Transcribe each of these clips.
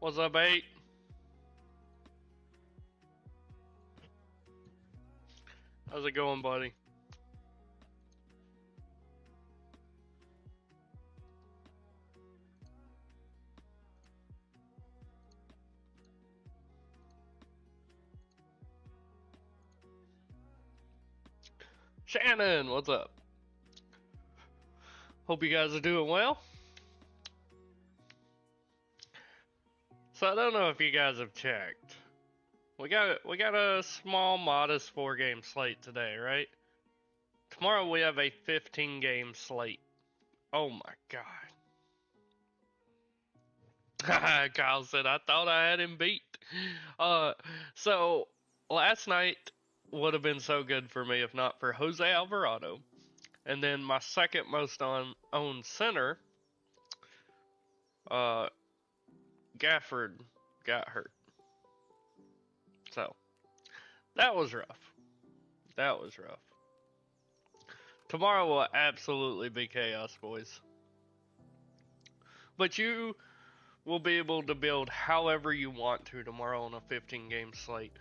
What's up, 8? How's it going, buddy? Shannon, what's up? Hope you guys are doing well. So I don't know if you guys have checked. We got a small, modest 4-game slate today, right? Tomorrow we have a 15-game slate. Oh my god. Kyle said, I thought I had him beat. So last night would have been so good for me if not for Jose Alvarado. And then my second most owned center, Gafford, got hurt. So, that was rough. That was rough. Tomorrow will absolutely be chaos, boys. But you will be able to build however you want to tomorrow on a 15-game slate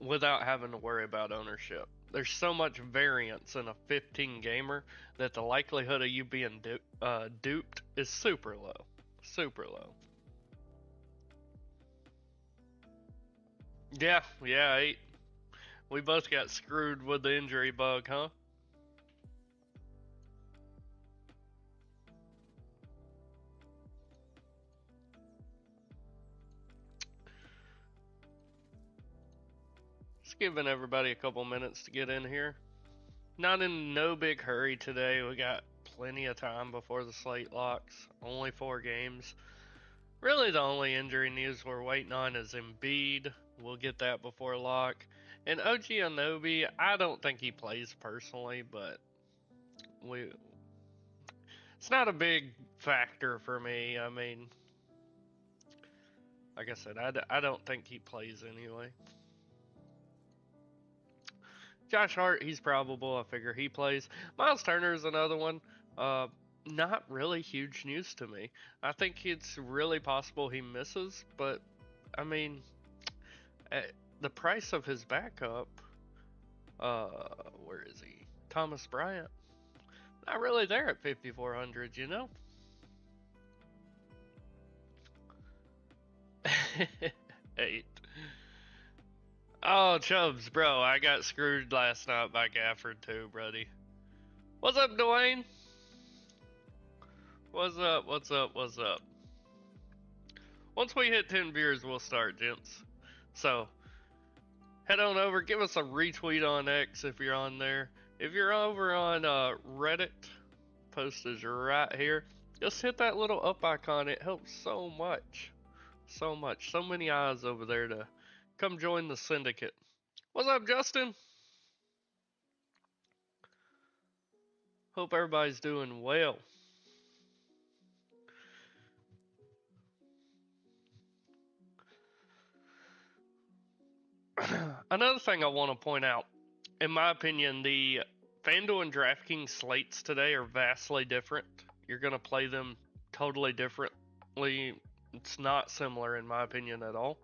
without having to worry about ownership. There's so much variance in a 15-gamer that the likelihood of you being duped is super low. Super low. Yeah, 8. We both got screwed with the injury bug, huh? Just giving everybody a couple minutes to get in here. Not in no big hurry today. We got plenty of time before the slate locks. Only 4 games. Really the only injury news we're waiting on is Embiid. We'll get that before lock. And OG Anunoby, I don't think he plays personally, but it's not a big factor for me. I mean, like I said, I don't think he plays anyway. Josh Hart, he's probable. I figure he plays. Miles Turner is another one. Not really huge news to me. I think it's really possible he misses, but I mean, the price of his backup, where is he? Thomas Bryant. Not really there at 5,400, you know? 8. Oh, Chubbs, bro, I got screwed last night by Gafford too, buddy. What's up, Dwayne? What's up, what's up, what's up? Once we hit 10 viewers, we'll start, gents. So, head on over, give us a retweet on X if you're on there. If you're over on Reddit, post is right here. Just hit that little up icon, it helps so much. So much. So many eyes over there to come join the syndicate. What's up, Justin? Hope everybody's doing well. Another thing I want to point out, in my opinion, the FanDuel and DraftKings slates today are vastly different. You're going to play them totally differently. It's not similar in my opinion at all.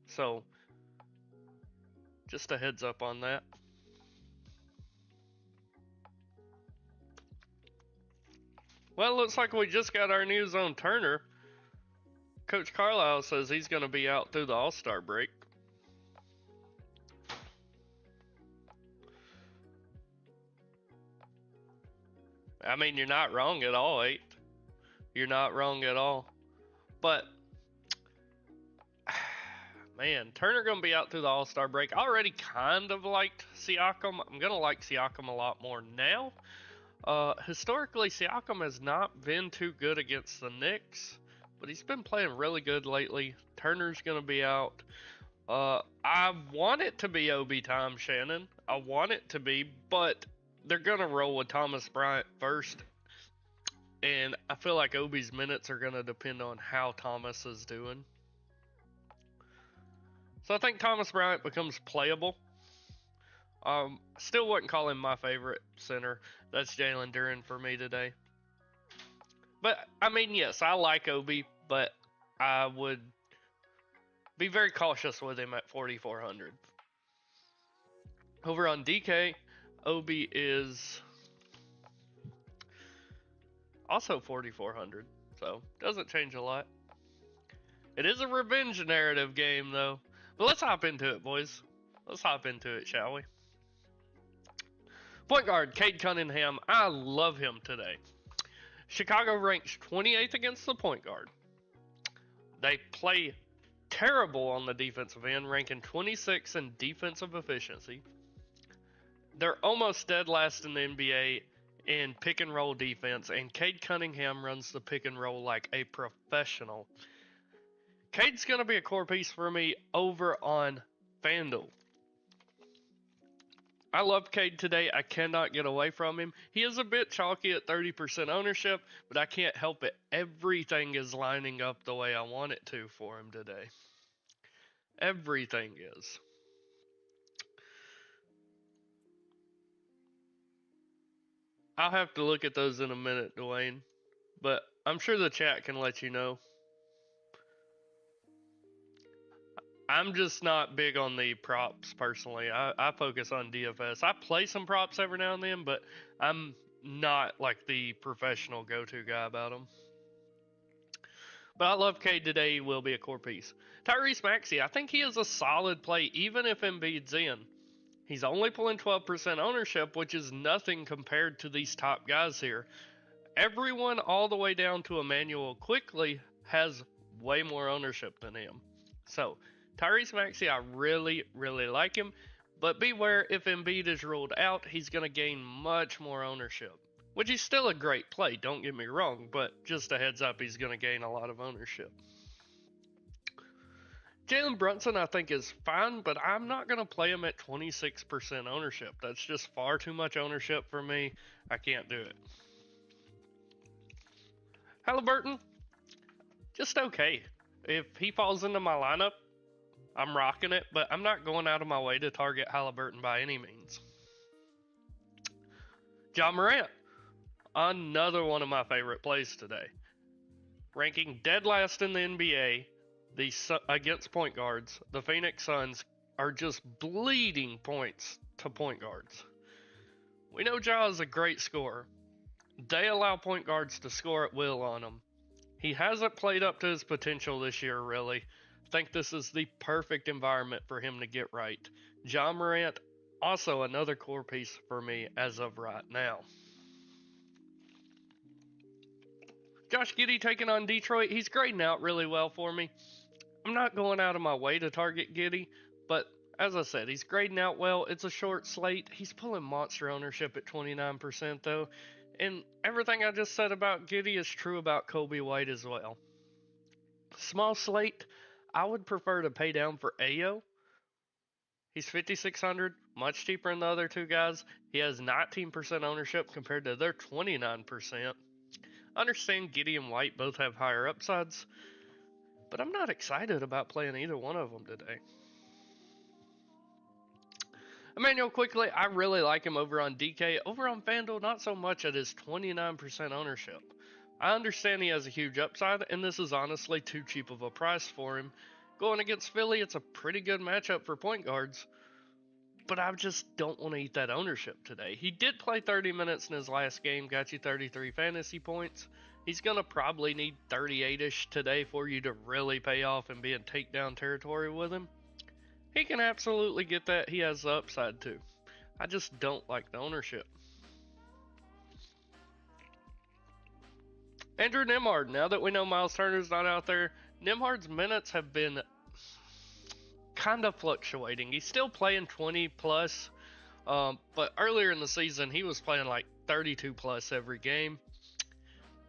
So, just a heads up on that. Well, looks like we just got our news on Turner. Coach Carlisle says he's going to be out through the All-Star break. I mean, you're not wrong at all, 8. You're not wrong at all. But, man, Turner going to be out through the All-Star break. I already kind of liked Siakam. I'm going to like Siakam a lot more now. Historically, Siakam has not been too good against the Knicks, but he's been playing really good lately. Turner's going to be out. I want it to be OB time, Shannon. I want it to be, but they're going to roll with Thomas Bryant first. And I feel like Obi's minutes are going to depend on how Thomas is doing. So I think Thomas Bryant becomes playable. Still wouldn't call him my favorite center. That's Jalen Duren for me today. But, I mean, yes, I like Obi, but I would be very cautious with him at 4,400. Over on DK, Obi is also 4,400, so doesn't change a lot. It is a revenge narrative game, though. But let's hop into it, boys. Let's hop into it, shall we? Point guard, Cade Cunningham. I love him today. Chicago ranks 28th against the point guard. They play terrible on the defensive end, ranking 26th in defensive efficiency. They're almost dead last in the NBA in pick and roll defense, and Cade Cunningham runs the pick and roll like a professional. Cade's going to be a core piece for me over on FanDuel. I love Cade today. I cannot get away from him. He is a bit chalky at 30% ownership, but I can't help it. Everything is lining up the way I want it to for him today. Everything is. I'll have to look at those in a minute, Dwayne, but I'm sure the chat can let you know. I'm just not big on the props personally. I focus on DFS. I play some props every now and then, but I'm not like the professional go-to guy about them. But I love Cade today. He will be a core piece. Tyrese Maxey, I think he is a solid play even if Embiid's in. He's only pulling 12% ownership, which is nothing compared to these top guys here. Everyone all the way down to Emmanuel Quickly has way more ownership than him. So Tyrese Maxey, I really, really like him, but beware if Embiid is ruled out, he's going to gain much more ownership, which is still a great play, don't get me wrong, but just a heads up, he's going to gain a lot of ownership. Jalen Brunson, I think, is fine, but I'm not going to play him at 26% ownership. That's just far too much ownership for me. I can't do it. Halliburton, just okay. If he falls into my lineup, I'm rocking it, but I'm not going out of my way to target Halliburton by any means. Ja Morant, another one of my favorite plays today. Ranking dead last in the NBA against point guards, the Phoenix Suns are just bleeding points to point guards. We know Ja is a great scorer. They allow point guards to score at will on him. He hasn't played up to his potential this year, really. I think this is the perfect environment for him to get right. Ja Morant, also another core piece for me as of right now. Josh Giddey taking on Detroit. He's grading out really well for me. I'm not going out of my way to target Giddey, but as I said, he's grading out well. It's a short slate. He's pulling monster ownership at 29% though. And everything I just said about Giddey is true about Kobe White as well. Small slate, I would prefer to pay down for Ayo. He's 5,600, much cheaper than the other two guys. He has 19% ownership compared to their 29%. Understand Giddey and White both have higher upsides, but I'm not excited about playing either one of them today. Emmanuel Quickly, I really like him over on DK. Over on FanDuel, not so much at his 29% ownership. I understand he has a huge upside, and this is honestly too cheap of a price for him. Going against Philly, it's a pretty good matchup for point guards, but I just don't want to eat that ownership today. He did play 30 minutes in his last game, got you 33 fantasy points. He's going to probably need 38-ish today for you to really pay off and be in takedown territory with him. He can absolutely get that. He has the upside too. I just don't like the ownership. Andrew Nembhard, now that we know Miles Turner's not out there, Nembhard's minutes have been kind of fluctuating. He's still playing 20 plus, but earlier in the season he was playing like 32 plus every game.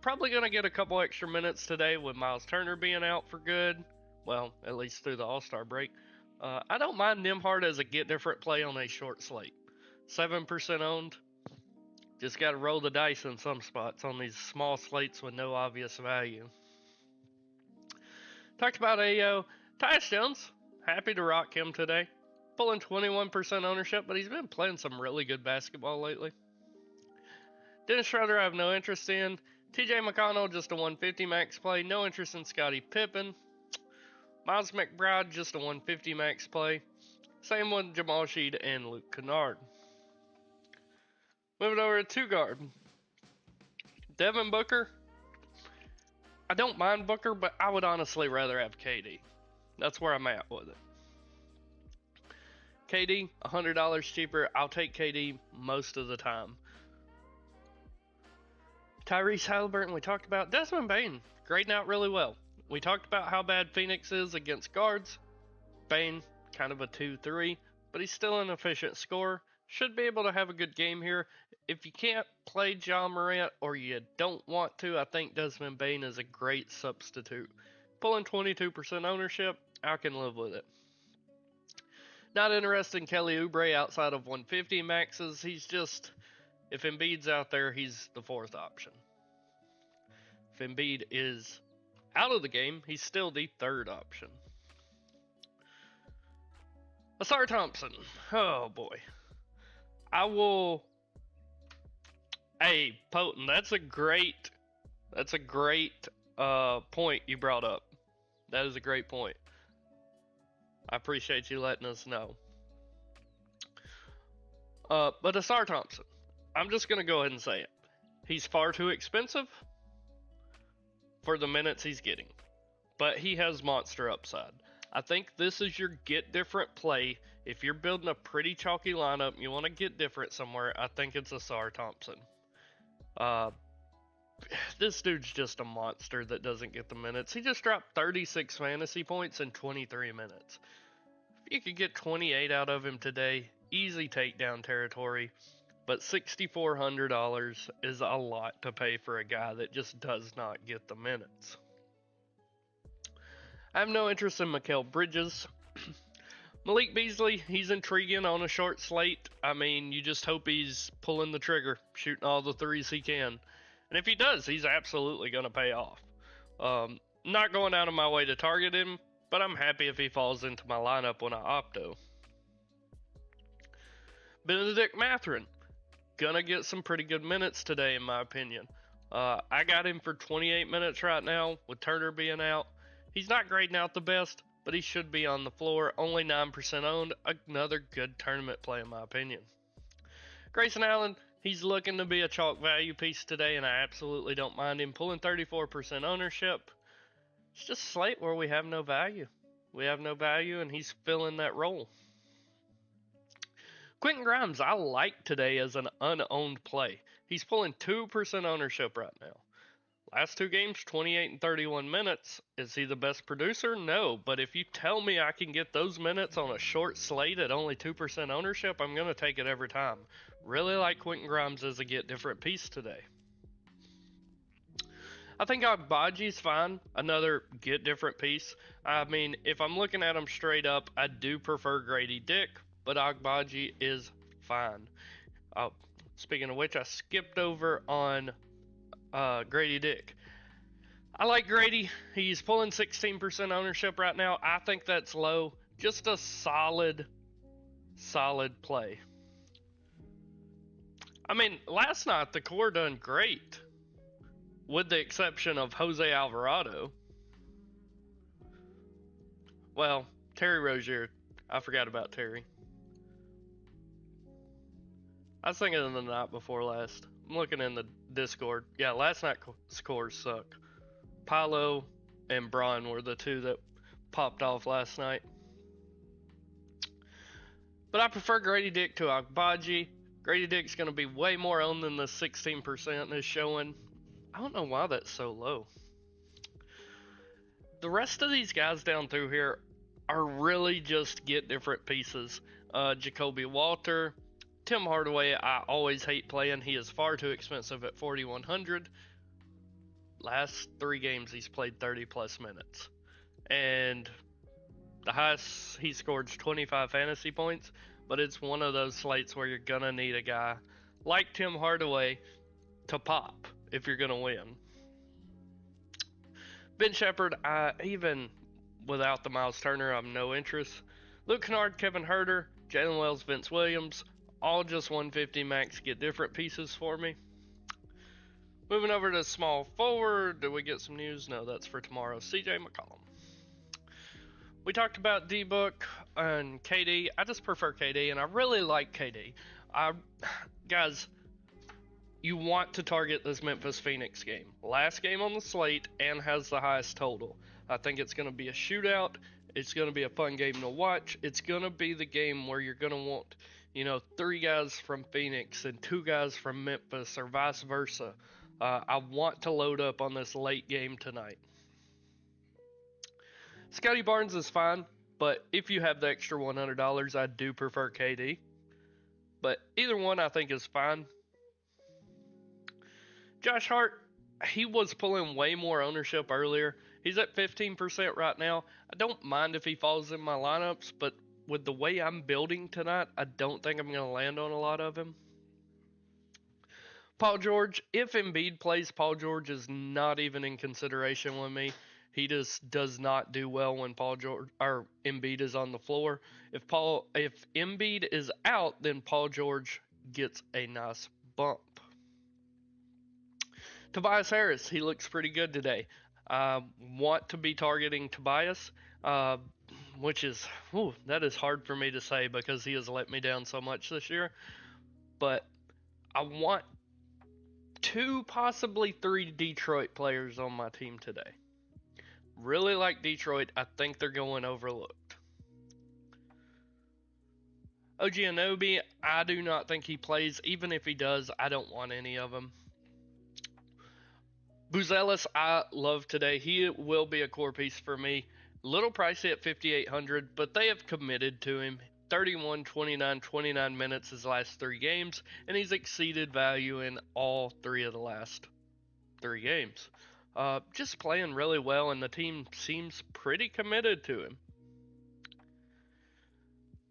Probably going to get a couple extra minutes today with Miles Turner being out for good. Well, at least through the All-Star break. I don't mind Nembhard as a get different play on a short slate. 7% owned. Just got to roll the dice in some spots on these small slates with no obvious value. Talked about Ayo. Tyus Jones, happy to rock him today. Pulling 21% ownership, but he's been playing some really good basketball lately. Dennis Schroeder I have no interest in. TJ McConnell, just a 150 max play. No interest in Scottie Pippen. Miles McBride, just a 150 max play. Same with Jamal Sheed and Luke Kennard. Moving over to 2 guard. Devin Booker. I don't mind Booker, but I would honestly rather have KD. That's where I'm at with it. KD, $100 cheaper. I'll take KD most of the time. Tyrese Halliburton, we talked about. Desmond Bane, grading out really well. We talked about how bad Phoenix is against guards. Bane, kind of a 2-3, but he's still an efficient scorer. Should be able to have a good game here. If you can't play Ja Morant or you don't want to, I think Desmond Bane is a great substitute. Pulling 22% ownership, I can live with it. Not interested in Kelly Oubre outside of 150 maxes. He's just, if Embiid's out there, he's the 4th option. If Embiid is out of the game, he's still the 3rd option. Asar Thompson. Oh boy. I will. Hey, Potent, that's a great point you brought up. That is a great point. I appreciate you letting us know. But Asar Thompson, I'm just going to go ahead and say it. He's far too expensive for the minutes he's getting. But he has monster upside. I think this is your get different play. If you're building a pretty chalky lineup, you want to get different somewhere, I think it's Asar Thompson. This dude's just a monster that doesn't get the minutes. He just dropped 36 fantasy points in 23 minutes. If you could get 28 out of him today, easy takedown territory. But $6,400 is a lot to pay for a guy that just does not get the minutes. I have no interest in Mikal Bridges. Malik Beasley, he's intriguing on a short slate. I mean, you just hope he's pulling the trigger, shooting all the threes he can. And if he does, he's absolutely going to pay off. Not going out of my way to target him, but I'm happy if he falls into my lineup when I opto. Benedict Mathurin, gonna get some pretty good minutes today in my opinion. I got him for 28 minutes right now with Turner being out. He's not grading out the best, but he should be on the floor. Only 9% owned. Another good tournament play in my opinion. Grayson Allen, he's looking to be a chalk value piece today, and I absolutely don't mind him pulling 34% ownership. It's just a slate where we have no value. We have no value, and he's filling that role. Quentin Grimes, I like today as an unowned play. He's pulling 2% ownership right now. Last 2 games, 28 and 31 minutes. Is he the best producer? No, but if you tell me I can get those minutes on a short slate at only 2% ownership, I'm going to take it every time. Really like Quentin Grimes as a get different piece today. I think Agbaji's fine. Another get different piece. I mean, if I'm looking at him straight up, I do prefer Grady Dick, but Agbaji is fine. Speaking of which, I skipped over on Grady Dick. I like Grady. He's pulling 16% ownership right now. I think that's low. Just a solid play. I mean, last night the core done great, with the exception of Jose Alvarado. Well, Terry Rozier. I forgot about Terry. I was thinking of the night before last. I'm looking in the Discord. Yeah, last night's scores suck. Paolo and Braun were the 2 that popped off last night. But I prefer Grady Dick to Agbaji. Grady Dick's going to be way more owned than the 16% is showing. I don't know why that's so low. The rest of these guys down through here are really just get different pieces. Jacoby Walter, Tim Hardaway, I always hate playing. He is far too expensive at 4,100. Last 3 games he's played 30 plus minutes. And the highest he scored is 25 fantasy points. But it's one of those slates where you're going to need a guy like Tim Hardaway to pop if you're going to win. Ben Shepherd, even without the Miles Turner, I'm no interest. Luke Kennard, Kevin Huerter, Jalen Wells, Vince Williams, all just 150 max get different pieces for me. Moving over to small forward, do we get some news? No, that's for tomorrow. CJ McCollum. We talked about D-Book and KD. I just prefer KD, and I really like KD. Guys, you want to target this Memphis Phoenix game. Last game on the slate and has the highest total. I think it's going to be a shootout. It's going to be a fun game to watch. It's going to be the game where you're going to want, 3 guys from Phoenix and 2 guys from Memphis or vice versa. I want to load up on this late game tonight. Scotty Barnes is fine, but if you have the extra $100, I do prefer KD. But either one I think is fine. Josh Hart, he was pulling way more ownership earlier. He's at 15% right now. I don't mind if he falls in my lineups, but with the way I'm building tonight, I don't think I'm going to land on a lot of him. Paul George, if Embiid plays, Paul George is not even in consideration with me. He just does not do well when Embiid is on the floor. If Embiid is out, then Paul George gets a nice bump. Tobias Harris, he looks pretty good today. Want to be targeting Tobias, which is that is hard for me to say because he has let me down so much this year. But I want 2, possibly 3 Detroit players on my team today. Really like Detroit. I think they're going overlooked. OG Anunoby, I do not think he plays. Even if he does, I don't want any of them. Buzelis, I love today. He will be a core piece for me. Little pricey at $5,800, but they have committed to him. 31, 29, 29 minutes his last 3 games, and he's exceeded value in all 3 of the last 3 games. Just playing really well, and the team seems pretty committed to him.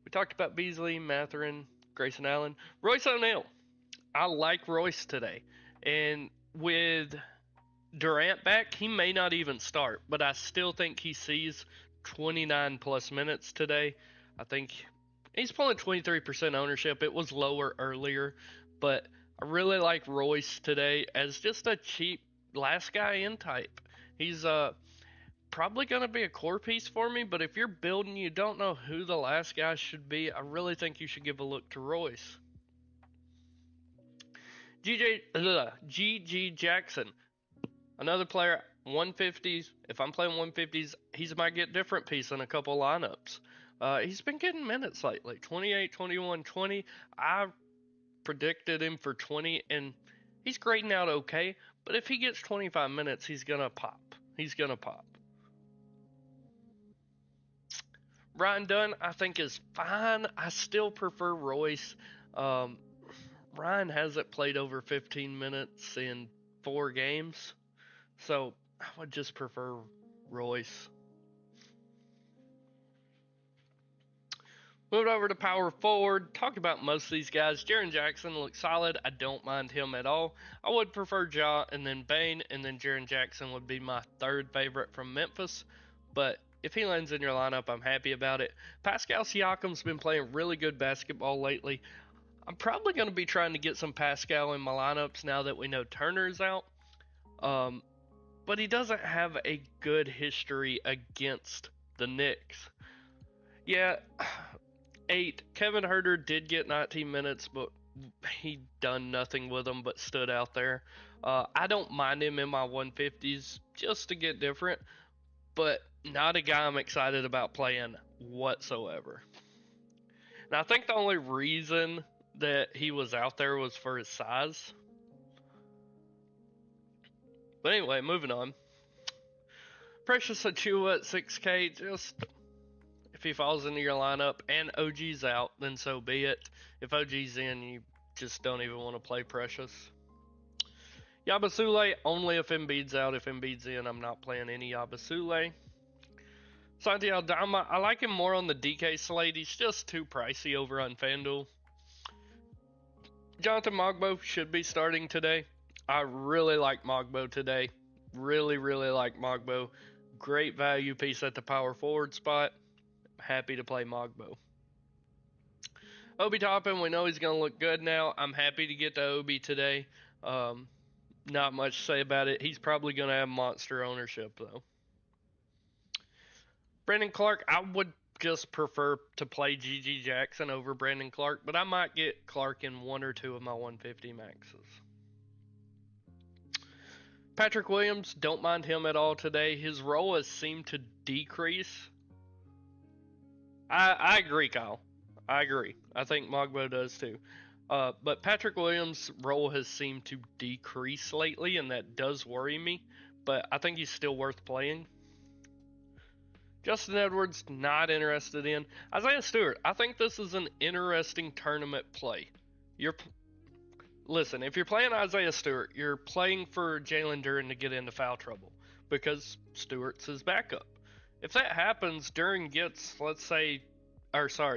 We talked about Beasley, Mathurin, Grayson Allen. Royce O'Neal. I like Royce today. And with Durant back, he may not even start, but I still think he sees 29 plus minutes today. I think he's pulling 23% ownership. It was lower earlier, but I really like Royce today as just a cheap last guy in type. He's probably going to be a core piece for me, but if you're building, you don't know who the last guy should be, I really think you should give a look to Royce. GG Jackson, another player, 150s. If I'm playing 150s, he's my get different piece in a couple lineups. He's been getting minutes lately, 28, 21, 20. I predicted him for 20, and he's grading out okay, but if he gets 25 minutes, he's going to pop. He's going to pop. Ryan Dunn, I think, is fine. I still prefer Royce. Ryan hasn't played over 15 minutes in 4 games, so I would just prefer Royce. Moved over to power forward. Talked about most of these guys. Jaren Jackson looks solid. I don't mind him at all. I would prefer Ja and then Bane, and then Jaren Jackson would be my 3rd favorite from Memphis. But if he lands in your lineup, I'm happy about it. Pascal Siakam's been playing really good basketball lately. I'm probably going to be trying to get some Pascal in my lineups now that we know Turner's out. But he doesn't have a good history against the Knicks. Yeah, 8. Kevin Huerter did get 19 minutes, but he done nothing with them but stood out there. I don't mind him in my 150s just to get different, but not a guy I'm excited about playing whatsoever. And I think the only reason that he was out there was for his size. But anyway, moving on. Precious Achiuwa at 6K, just if he falls into your lineup and OG's out, then so be it. If OG's in, you just don't even want to play Precious. Yabasule, only if Embiid's out. If Embiid's in, I'm not playing any Yabasule. Santi Aldama, I like him more on the DK slate. He's just too pricey over on FanDuel. Jonathan Mogbo should be starting today. I really like Mogbo today. Really, really like Mogbo. Great value piece at the power forward spot. Happy to play Mogbo. Obi Toppin, we know he's going to look good now. I'm happy to get to Obi today. Not much to say about it. He's probably going to have monster ownership, though. Brandon Clark, I would just prefer to play GG Jackson over Brandon Clark, but I might get Clark in one or two of my 150 maxes. Patrick Williams, don't mind him at all today. His role has seemed to decrease. I agree, Kyle. I agree. I think Mogbo does too. But Patrick Williams' role has seemed to decrease lately, and that does worry me. But I think he's still worth playing. Justin Edwards, not interested in. Isaiah Stewart, I think this is an interesting tournament play. Listen, if you're playing Isaiah Stewart, you're playing for Jalen Duren to get into foul trouble because Stewart's his backup. If that happens, Duren gets,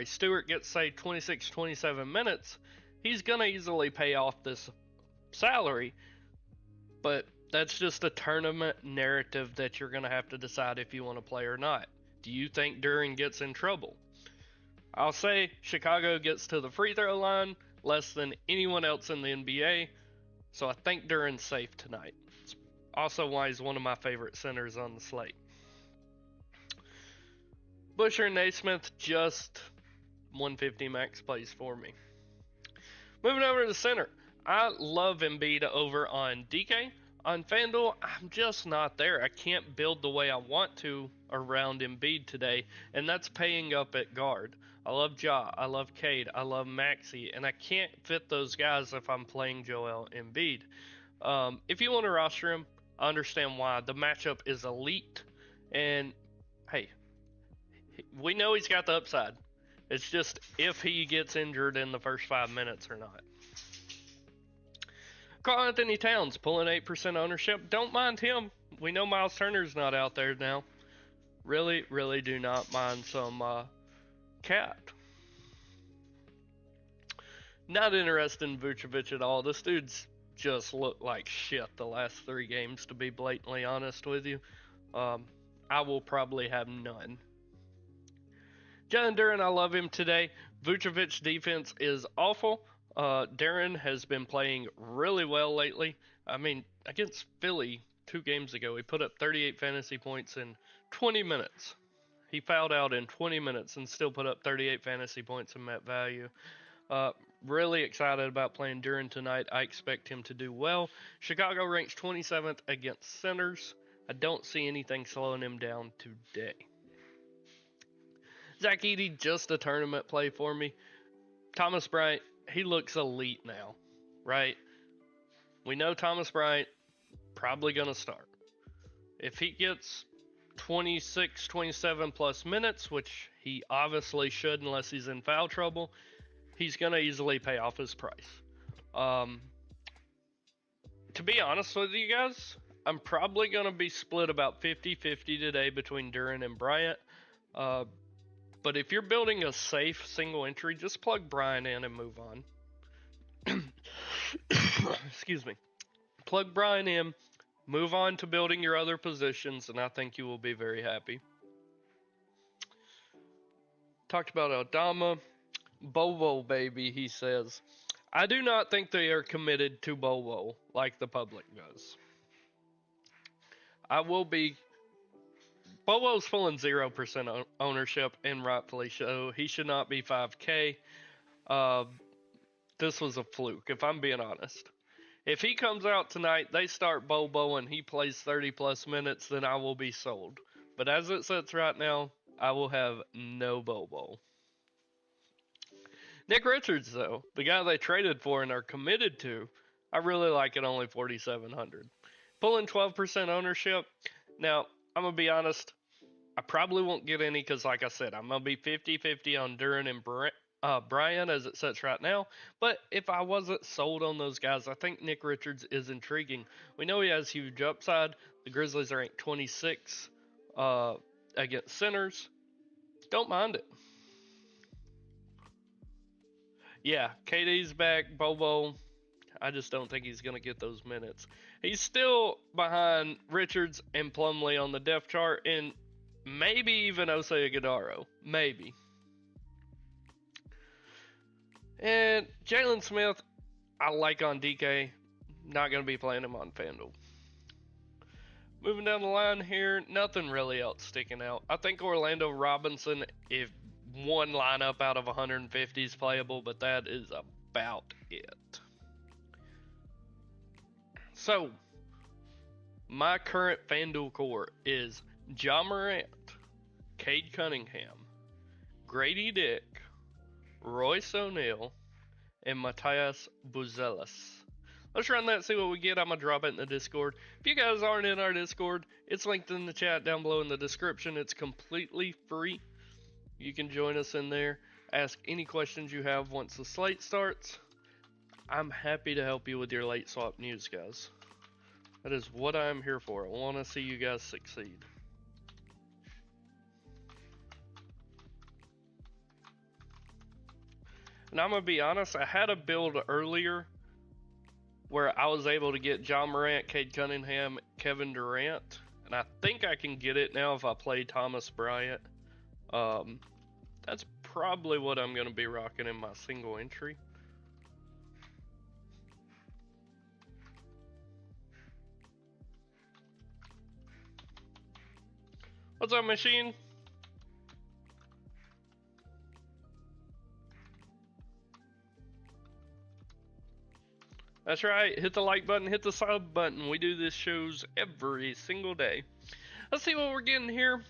Stewart gets, say, 26, 27 minutes, he's going to easily pay off this salary. But that's just a tournament narrative that you're going to have to decide if you want to play or not. Do you think Duren gets in trouble? I'll say Chicago gets to the free throw line less than anyone else in the NBA, so I think Duren's safe tonight. It's also why he's one of my favorite centers on the slate. Busher and Naismith, just 150 max plays for me. Moving over to the center, I love Embiid over on DK. On FanDuel, I'm just not there. I can't build the way I want to around Embiid today, and that's paying up at guard. I love Ja, I love Cade, I love Maxey, and I can't fit those guys if I'm playing Joel Embiid. If you want to roster him, I understand why. The matchup is elite, and hey, we know he's got the upside. It's just if he gets injured in the first 5 minutes or not. Karl Anthony Towns pulling 8% ownership. Don't mind him. We know Miles Turner's not out there now. Really, really do not mind some Cat. Not interested in Vucevic at all. This dude's just looked like shit the last 3 games, to be blatantly honest with you. I will probably have none. Jalen Duren, I love him today. Vucevic's defense is awful. Duren has been playing really well lately. I mean, against Philly 2 games ago, he put up 38 fantasy points in 20 minutes. He fouled out in 20 minutes and still put up 38 fantasy points in net value. Really excited about playing Duren tonight. I expect him to do well. Chicago ranks 27th against centers. I don't see anything slowing him down today. Zach Edey, just a tournament play for me. Thomas Bryant, he looks elite now, right? We know Thomas Bryant probably going to start. If he gets 26, 27 plus minutes, which he obviously should unless he's in foul trouble, he's going to easily pay off his price. To be honest with you guys, I'm probably going to be split about 50-50 today between Duren and Bryant. But if you're building a safe single entry, just plug Bryant in and move on. Excuse me. Plug Bryant in, move on to building your other positions, and I think you will be very happy. Talked about Aldama. Bobo, baby, he says. I do not think they are committed to Bobo like the public does. Bobo's pulling 0% ownership, and rightfully so. He should not be 5K. This was a fluke, if I'm being honest. If he comes out tonight, they start Bobo, and he plays 30 plus minutes, then I will be sold. But as it sits right now, I will have no Bobo. Nick Richards, though, the guy they traded for and are committed to, I really like at only 4,700. Pulling 12% ownership. Now, I'm going to be honest, I probably won't get any because, like I said, I'm going to be 50-50 on Duren and Brian as it sits right now. But if I wasn't sold on those guys, I think Nick Richards is intriguing. We know he has huge upside. The Grizzlies are ranked 26 against centers. Don't mind it. Yeah, KD's back. Bobo, I just don't think he's going to get those minutes. He's still behind Richards and Plumlee on the depth chart, and maybe even Osei Agudaro. Maybe. And Jalen Smith, I like on DK. Not going to be playing him on FanDuel. Moving down the line here, nothing really else sticking out. I think Orlando Robinson, if one lineup out of 150 is playable, but that is about it. So, my current FanDuel core is Ja Morant, Cade Cunningham, Grady Dick, Royce O'Neal, and Matthias Buzelis. Let's run that and see what we get. I'm going to drop it in the Discord. If you guys aren't in our Discord, it's linked in the chat down below in the description. It's completely free. You can join us in there. Ask any questions you have once the slate starts. I'm happy to help you with your late swap news, guys. That is what I'm here for. I want to see you guys succeed. And I'm going to be honest, I had a build earlier where I was able to get Ja Morant, Cade Cunningham, Kevin Durant, and I think I can get it now if I play Thomas Bryant. That's probably what I'm going to be rocking in my single entry. What's up, machine? That's right, hit the like button, hit the sub button. We do this shows every single day. Let's see what we're getting here.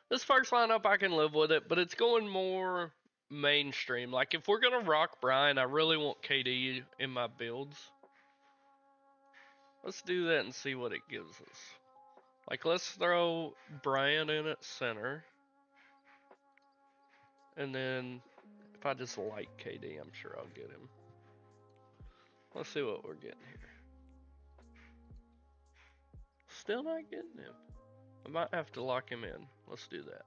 This first lineup, I can live with it, but it's going more mainstream. Like, if we're going to rock Brian, I really want KD in my builds. Let's do that and see what it gives us. Like, let's throw Brian in at center. And then, if I just like KD, I'm sure I'll get him. Let's see what we're getting here. Still not getting him. I might have to lock him in. Let's do that.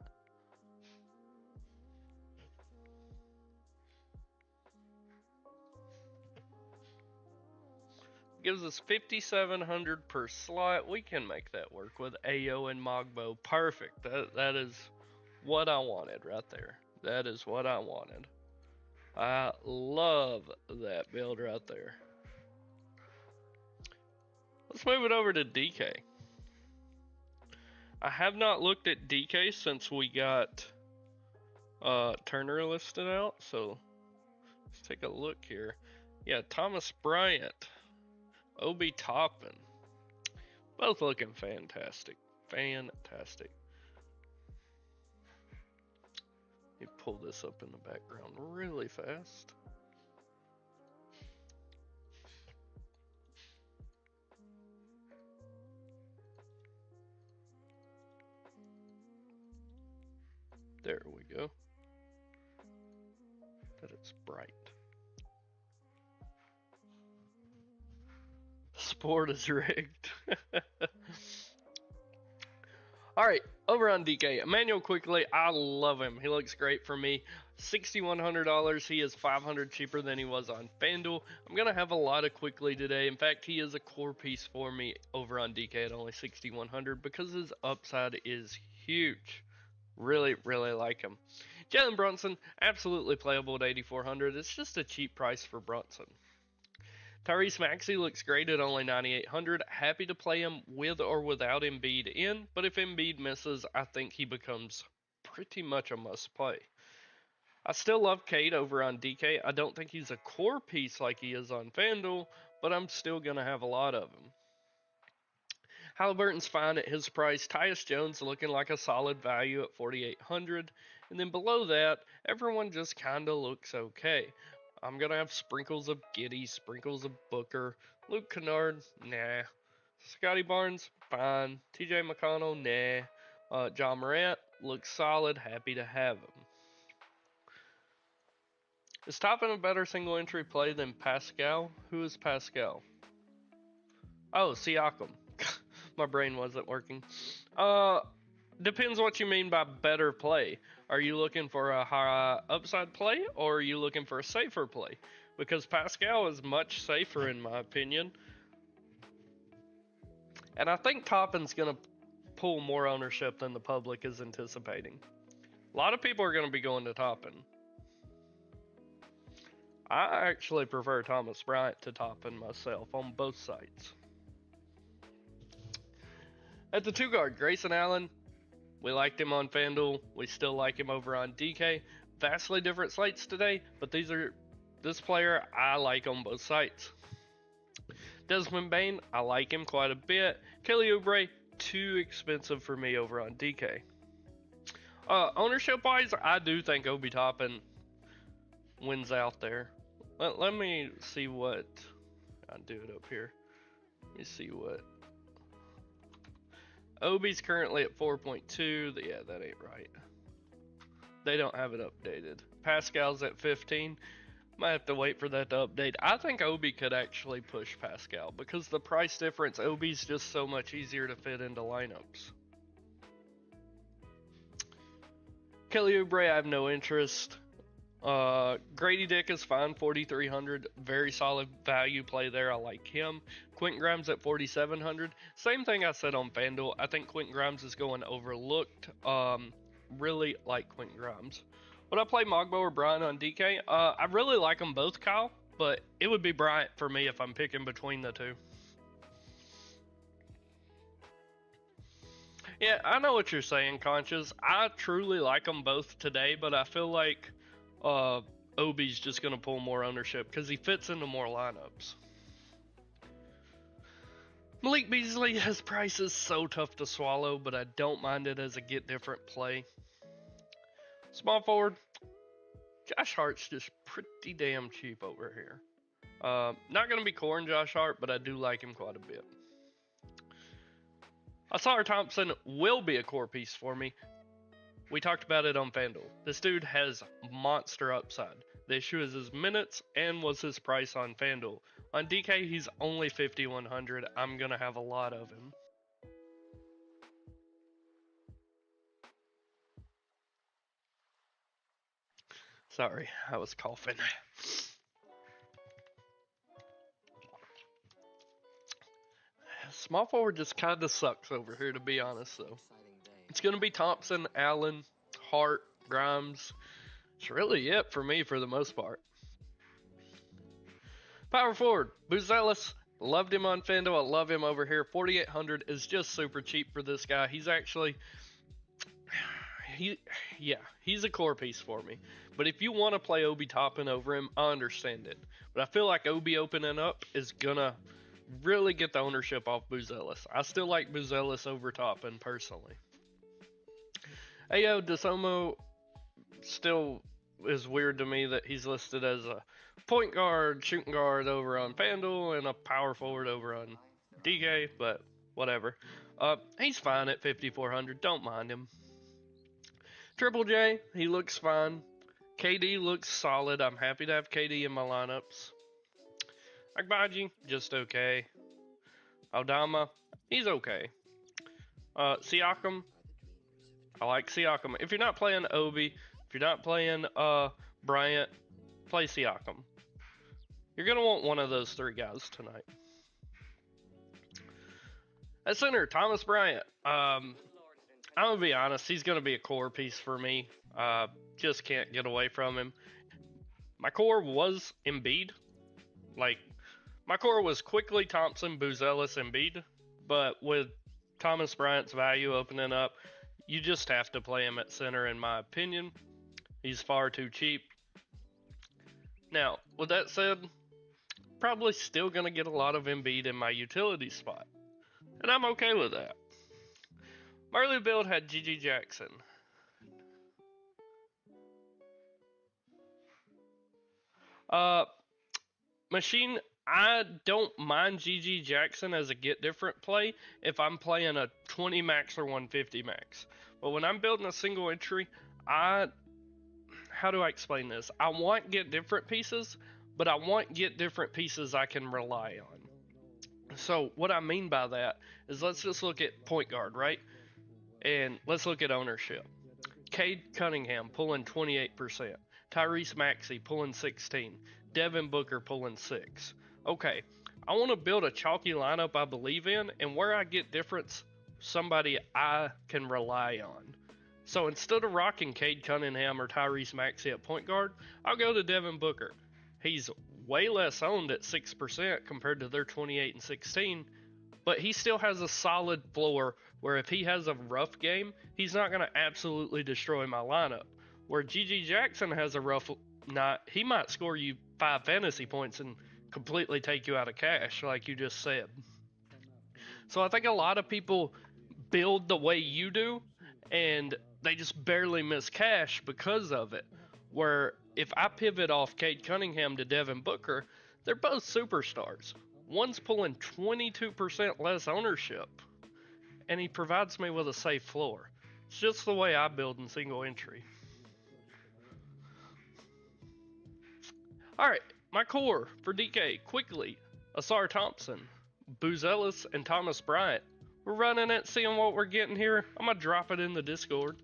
Gives us 5,700 per slot. We can make that work with Ayo and Mogbo. Perfect. That is what I wanted right there. That is what I wanted. I love that build right there. Let's move it over to DK. I have not looked at DK since we got Turner listed out, so let's take a look here. Yeah, Thomas Bryant, Obi Toppin, both looking fantastic. Fantastic. Let me pull this up in the background really fast. There we go. That it's bright. Sport is rigged. Alright, over on DK. Emmanuel Quickly, I love him. He looks great for me. $6,100. He is $500 cheaper than he was on FanDuel. I'm going to have a lot of Quickly today. In fact, he is a core piece for me over on DK at only $6,100 because his upside is huge. Really, really like him. Jalen Brunson, absolutely playable at $8,400. It's just a cheap price for Brunson. Tyrese Maxey looks great at only $9,800. Happy to play him with or without Embiid in, but if Embiid misses, I think he becomes pretty much a must play. I still love Cade over on DK. I don't think he's a core piece like he is on FanDuel, but I'm still going to have a lot of him. Halliburton's fine at his price. Tyus Jones looking like a solid value at $4,800. And then below that, everyone just kind of looks okay. I'm going to have sprinkles of Giddey, sprinkles of Booker. Luke Kennard, nah. Scotty Barnes, fine. TJ McConnell, nah. Ja Morant, looks solid, happy to have him. Is Toppin a better single entry play than Pascal? Who is Pascal? Oh, Siakam. My brain wasn't working. Depends what you mean by better play. Are you looking for a high upside play, or are you looking for a safer play? Because Pascal is much safer in my opinion. And I think Toppin's going to pull more ownership than the public is anticipating. A lot of people are going to be going to Toppin. I actually prefer Thomas Bryant to Toppin myself on both sides. At the 2 guard, Grayson Allen, we liked him on FanDuel. We still like him over on DK. Vastly different slates today, but this player I like on both sites. Desmond Bain, I like him quite a bit. Kelly Oubre, too expensive for me over on DK. Ownership wise, I do think Obi Toppin wins out there. Let me see what. I'll do it up here. Let me see what. Obi's currently at 4.2. Yeah, that ain't right. They don't have it updated. Pascal's at 15. Might have to wait for that to update. I think Obi could actually push Pascal because the price difference, Obi's just so much easier to fit into lineups. Kelly Oubre, I have no interest. Grady Dick is fine, 4,300. Very solid value play there. I like him. Quentin Grimes at 4,700. Same thing I said on FanDuel. I think Quentin Grimes is going overlooked. Really like Quentin Grimes. Would I play Mogbo or Bryant on DK? I really like them both, Kyle, but it would be Bryant for me if I'm picking between the two. Yeah, I know what you're saying, Conscious. I truly like them both today, but I feel like Obi's just going to pull more ownership because he fits into more lineups. Malik Beasley, his price is so tough to swallow, but I don't mind it as a get different play. Small forward, Josh Hart's just pretty damn cheap over here. Not going to be coring Josh Hart, but I do like him quite a bit. Ausar Thompson will be a core piece for me. We talked about it on FanDuel. This dude has monster upside. The issue is his minutes and was his price on FanDuel. On DK, he's only 5,100. I'm going to have a lot of him. Sorry, I was coughing. Small forward just kind of sucks over here, to be honest, though. It's going to be Thompson, Allen, Hart, Grimes. It's really it for me for the most part. Power forward, Buzelis. Loved him on FanDuel. I love him over here. 4,800 is just super cheap for this guy. He's actually... he's a core piece for me. But if you want to play Obi Toppin over him, I understand it. But I feel like Obi opening up is going to really get the ownership off Buzelis. I still like Buzelis over Toppin personally. Ayo DeSomo still is weird to me that he's listed as a point guard, shooting guard over on FanDuel, and a power forward over on DK, but whatever. He's fine at 5,400. Don't mind him. Triple J, he looks fine. KD looks solid. I'm happy to have KD in my lineups. Agbaji, just okay. Aldama, he's okay. Siakam, I like Siakam. If you're not playing Obi, if you're not playing Bryant, play Siakam. You're going to want one of those three guys tonight. At center, Thomas Bryant. I'm going to be honest, he's going to be a core piece for me. Just can't get away from him. My core was Embiid. My core was quickly Thompson, Buzelis, Embiid. But with Thomas Bryant's value opening up, you just have to play him at center, in my opinion. He's far too cheap. Now, with that said, probably still going to get a lot of Embiid in my utility spot. And I'm okay with that. My early build had GG Jackson. Machine, I don't mind GG Jackson as a get different play if I'm playing a 20 max or 150 max. But when I'm building a single entry, how do I explain this? I want get different pieces, but I want get different pieces I can rely on. So what I mean by that is, let's just look at point guard, right? And let's look at ownership. Cade Cunningham pulling 28%. Tyrese Maxey pulling 16%. Devin Booker pulling 6%. Okay, I want to build a chalky lineup I believe in, and where I get difference, somebody I can rely on. So instead of rocking Cade Cunningham or Tyrese Maxey at point guard, I'll go to Devin Booker. He's way less owned at 6% compared to their 28 and 16, but he still has a solid floor where if he has a rough game, he's not going to absolutely destroy my lineup. Where GG Jackson has a rough night, he might score you 5 fantasy points and completely take you out of cash, like you just said. So I think a lot of people build the way you do, and they just barely miss cash because of it. Where if I pivot off Cade Cunningham to Devin Booker, they're both superstars. One's pulling 22% less ownership, and he provides me with a safe floor. It's just the way I build in single entry. Alright, my core for DK, quickly, Asar Thompson, Buzelis, and Thomas Bryant. We're running it, seeing what we're getting here. I'm going to drop it in the Discord.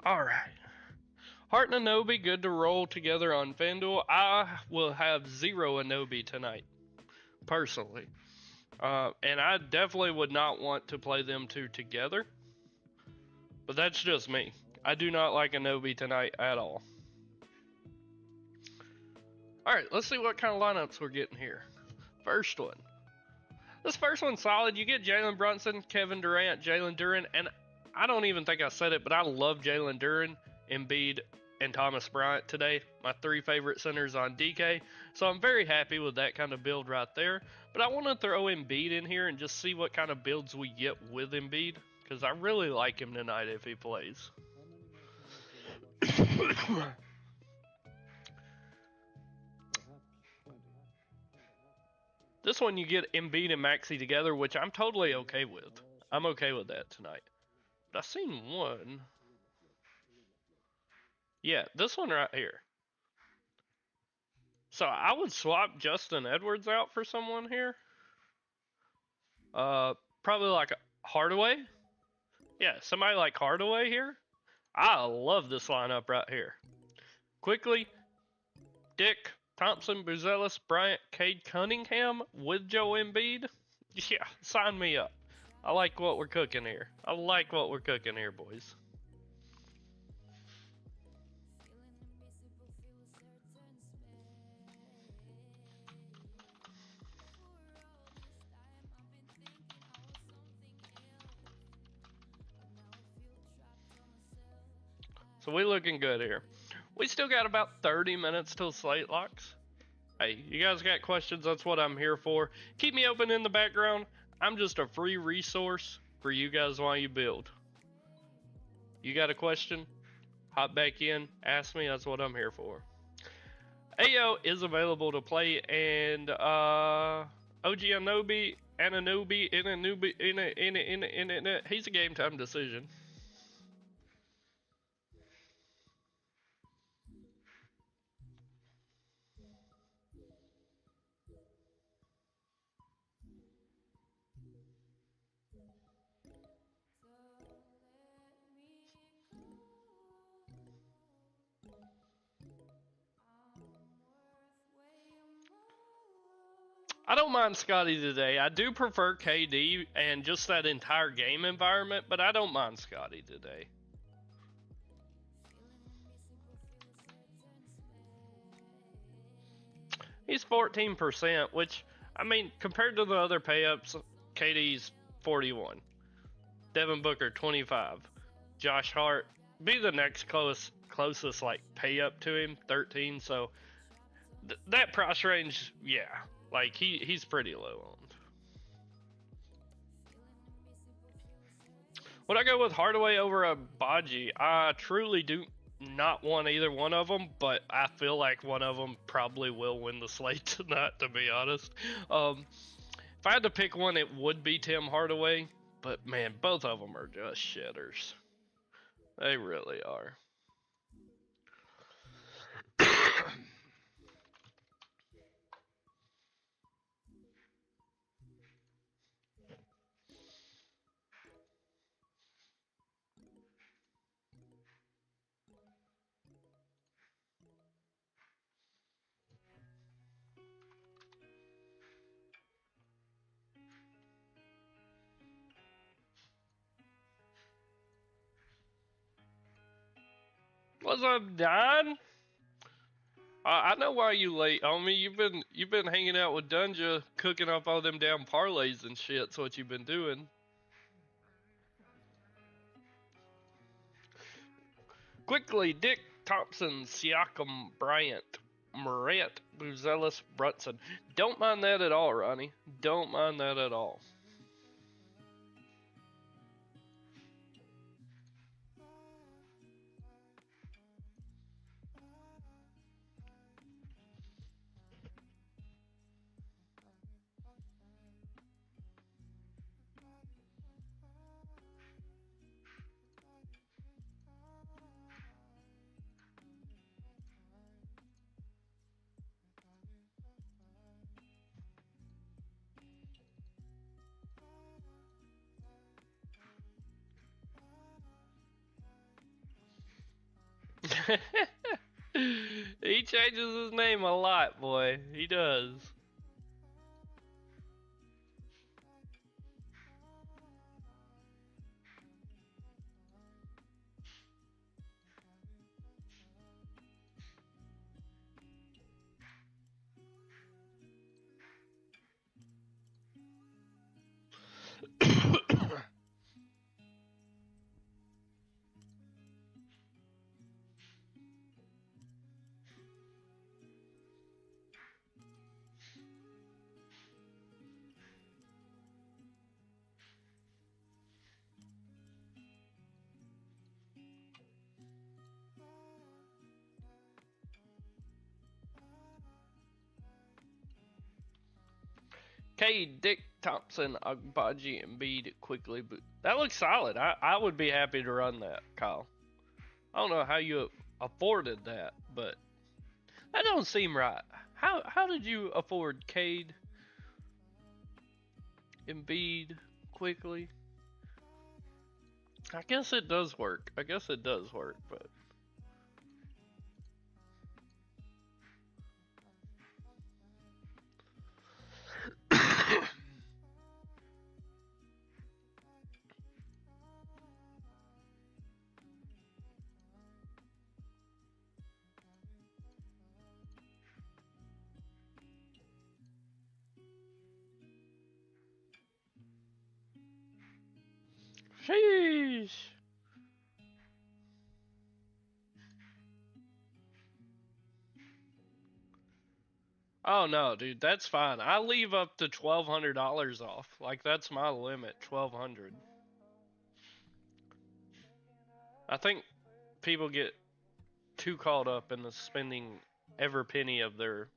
Alright. Hart and Anobi, good to roll together on FanDuel. I will have 0 Anobi tonight, personally. And I definitely would not want to play them two together. But that's just me. I do not like Anobi tonight at all. Alright, let's see what kind of lineups we're getting here. First one. This first one's solid. You get Jalen Brunson, Kevin Durant, Jalen Duren, and I don't even think I said it, but I love Jalen Duren, Embiid, and Thomas Bryant today. My 3 favorite centers on DK. So I'm very happy with that kind of build right there. But I want to throw Embiid in here and just see what kind of builds we get with Embiid, because I really like him tonight if he plays. This one you get Embiid and Maxey together, which I'm totally okay with. I'm okay with that tonight. But I've seen one. Yeah, this one right here. So I would swap Justin Edwards out for someone here. Probably like Hardaway. Yeah, somebody like Hardaway here. I love this lineup right here. Quickly, Dick, Thompson, Buzelis, Bryant, Cade Cunningham with Joe Embiid. Yeah, sign me up. I like what we're cooking here. I like what we're cooking here, boys. So we looking good here. We still got about 30 minutes till slate locks. Hey, you guys got questions? That's what I'm here for. Keep me open in the background. I'm just a free resource for you guys while you build. You got a question? Hop back in, ask me. That's what I'm here for. Ayo is available to play, and OG Anobi, he's a game time decision. I don't mind Scotty today. I do prefer KD and just that entire game environment, but I don't mind Scotty today. He's 14%, which, I mean, compared to the other pay-ups, KD's 41. Devin Booker, 25. Josh Hart, be the next closest like pay-up to him, 13. So that price range, yeah. Like, he's pretty low owned. Would I go with Hardaway over a Baji? I truly do not want either one of them, but I feel like one of them probably will win the slate tonight, to be honest. If I had to pick one, it would be Tim Hardaway, but man, both of them are just shitters. They really are. What's up, Don? I know why you late, homie. You've been hanging out with Dunja, cooking up all them damn parlays and shit. That's what you've been doing. Quickly, Dick Thompson, Siakam, Bryant, Morant, Buzelis, Brunson. Don't mind that at all, Ronnie. Don't mind that at all. He changes his name a lot, boy. He does. K. Dick Thompson, Agbaji, and Embiid quickly. But that looks solid. I would be happy to run that, Kyle. I don't know how you afforded that, but that don't seem right. How did you afford Cade, Embiid quickly? I guess it does work. I guess it does work, but. Sheesh. Oh no, dude, that's fine. I leave up to $1,200 off. Like that's my limit, 1,200. I think people get too caught up in the spending every penny of their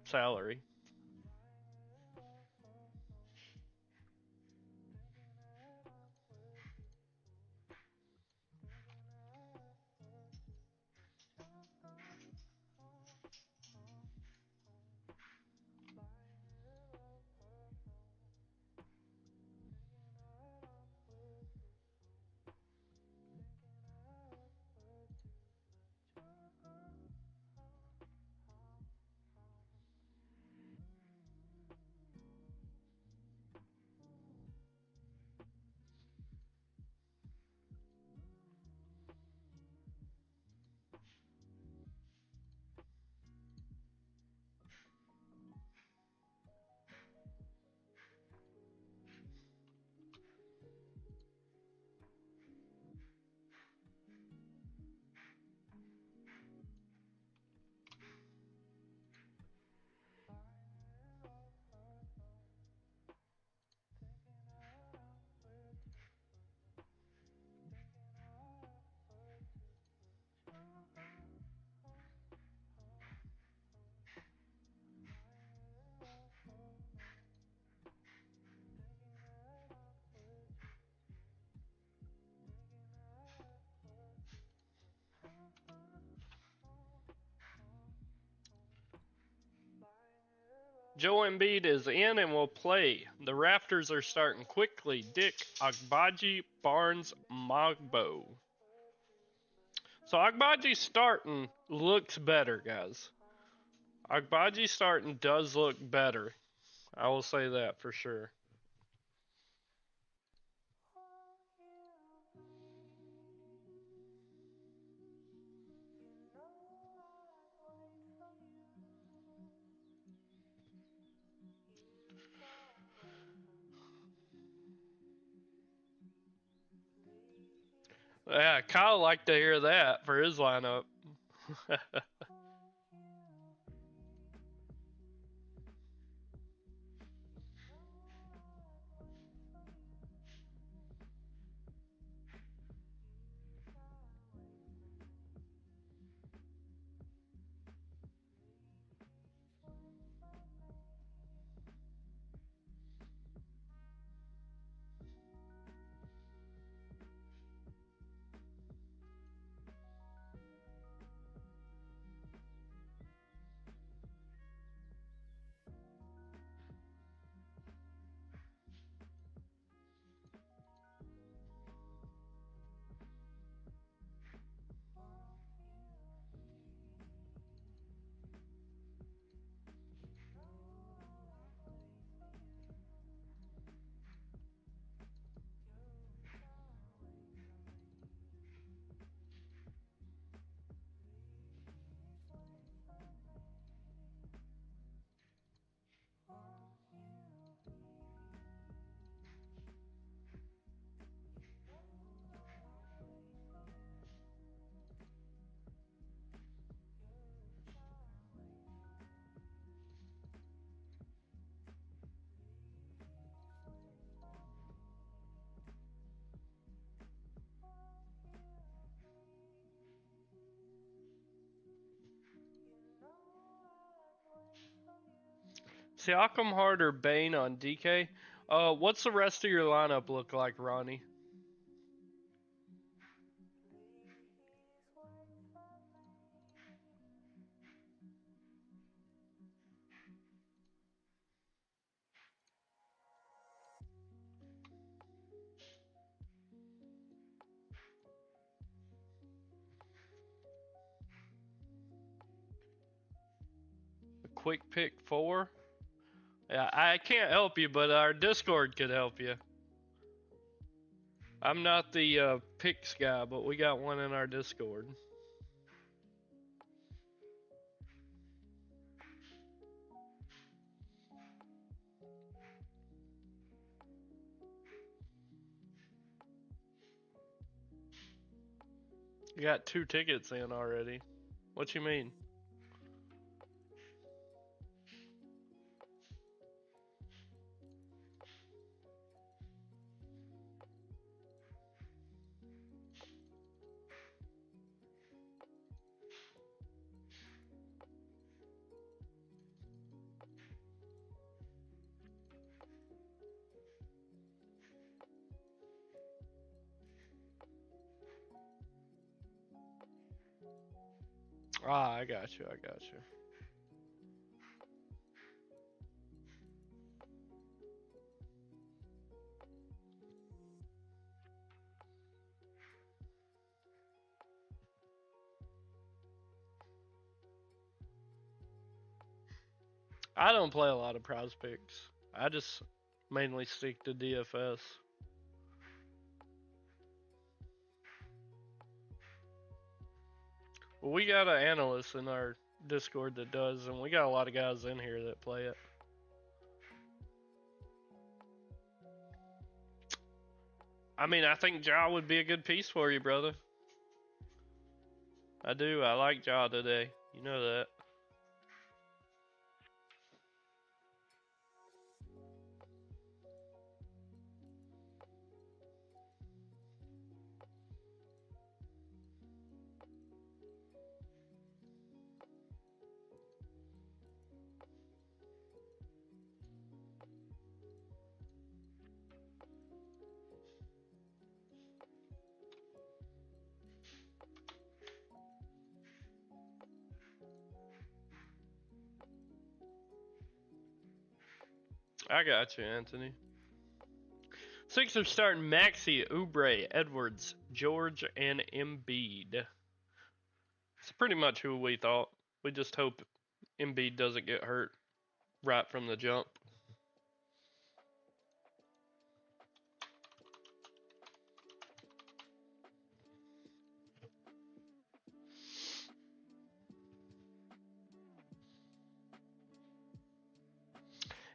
salary. Joe Embiid is in and will play. The Raptors are starting quickly. Dick, Agbaji, Barnes, Mogbo. So Agbaji starting looks better, guys. Agbaji starting does look better. I will say that for sure. Yeah, Kyle liked to hear that for his lineup. Siakam, Hart, or Bane on DK? What's the rest of your lineup look like, Ronnie? A quick pick 4? Yeah, I can't help you, but our Discord could help you. I'm not the picks guy, but we got one in our Discord. You got 2 tickets in already. What you mean? Ah, I got you. I got you. I don't play a lot of prize picks. I just mainly stick to DFS. Well, we got an analyst in our Discord that does, and we got a lot of guys in here that play it. I mean, I think Ja would be a good piece for you, brother. I do. I like Ja today. You know that. I got you, Anthony. Sixers starting Maxey, Oubre, Edwards, George, and Embiid. It's pretty much who we thought. We just hope Embiid doesn't get hurt right from the jump.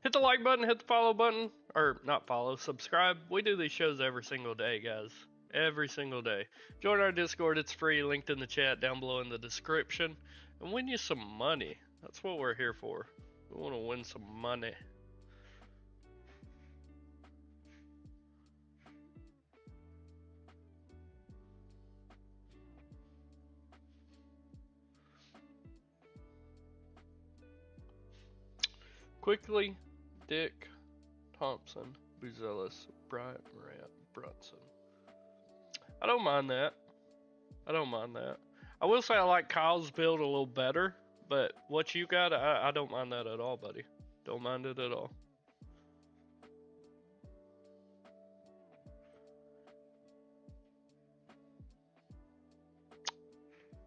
Hit the like button, hit the follow button, or not follow, subscribe. We do these shows every single day, guys. every single day. Join our Discord, it's free, linked in the chat down below in the description, and win you some money. That's what we're here for. We want to win some money. Quickly, Dick, Thompson, Buzelis, Bryant, Morant, Brunson. I don't mind that. I don't mind that. I will say I like Kyle's build a little better, but what you got, I don't mind that at all, buddy. Don't mind it at all.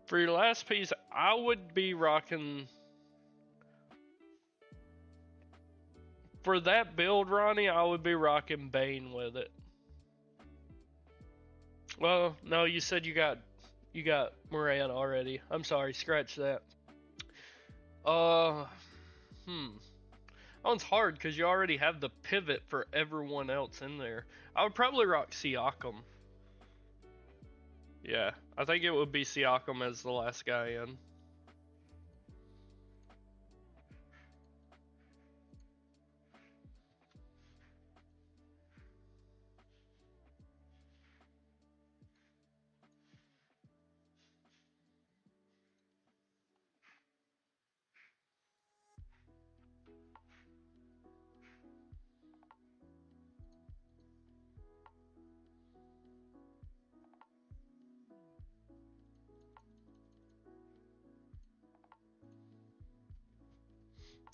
For your last piece, I would be rocking... For that build, Ronnie, I would be rocking Bane with it. Well, no, you said you got Moran already. I'm sorry, scratch that. That one's hard because you already have the pivot for everyone else in there. I would probably rock Siakam. Yeah, I think it would be Siakam as the last guy in.